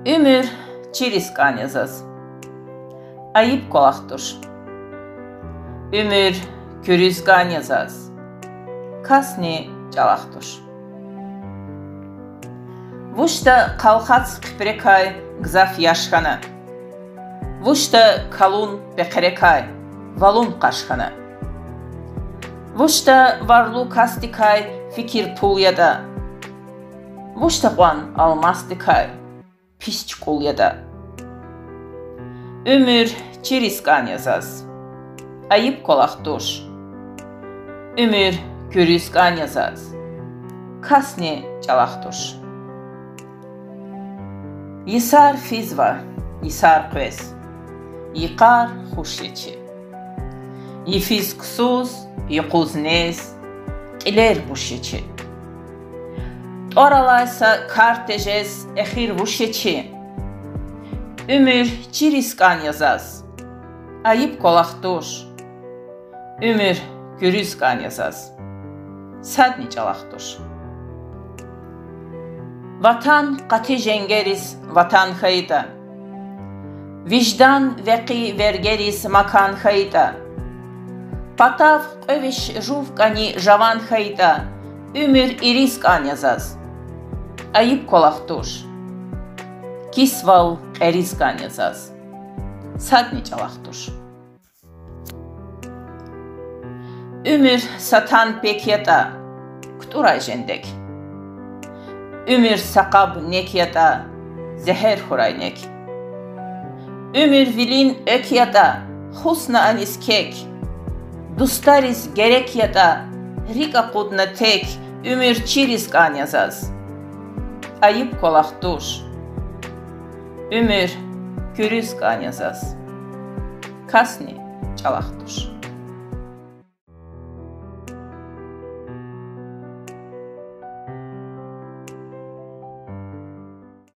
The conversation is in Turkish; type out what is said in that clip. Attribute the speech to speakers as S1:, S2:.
S1: Ömür çirisk anyazaz. Ayıp kolaktur. Ömür kürüzg anyazaz. Kasni çalaktur. Vuşta kalxats kıprekay gzaf yaşxana. Vuşta kalun beqerekay valun qaşxana. Vuşta varlu kastikay fikir pulyada. Vuşta qan almastikay pisç kulyada. Ömür çirisk anyazaz. Ayıp kolaktur. Ömür kürüzg anyazaz. Kasni çalaktur. Yisar fizva, yisar quez. Yıkar huşyeçi. Yifiz kusuz, yıkuz nez. İler buşyeçi. Oralaysa kartejez ehir vuşyeçi. Ömür çirisk anyazaz. Ayıp kolaktur. Ömür kürüzg anyazaz. Sadni çalaktur. Vatan qati jengeris vatan hayda. Vicdan veqi vergeris makan hayda. Patav qöviş juvkani javan hayda. Ömür irisk anyazaz. Ayıp kolaktur. Kisval erisk anyazaz. Sadni çalaktur. Ömür satan pekyata. Ktura jendek. Ömür sakab nekyata. Zeher huraynek. Ömür vilin ökyata. Husna anis kek. Dustaris gerek yata. Rika kudna tek. Ömür çirisk anyazaz. Ayıp kolaktur. Ömür kürüzg anyazaz. Kasni çalaktur.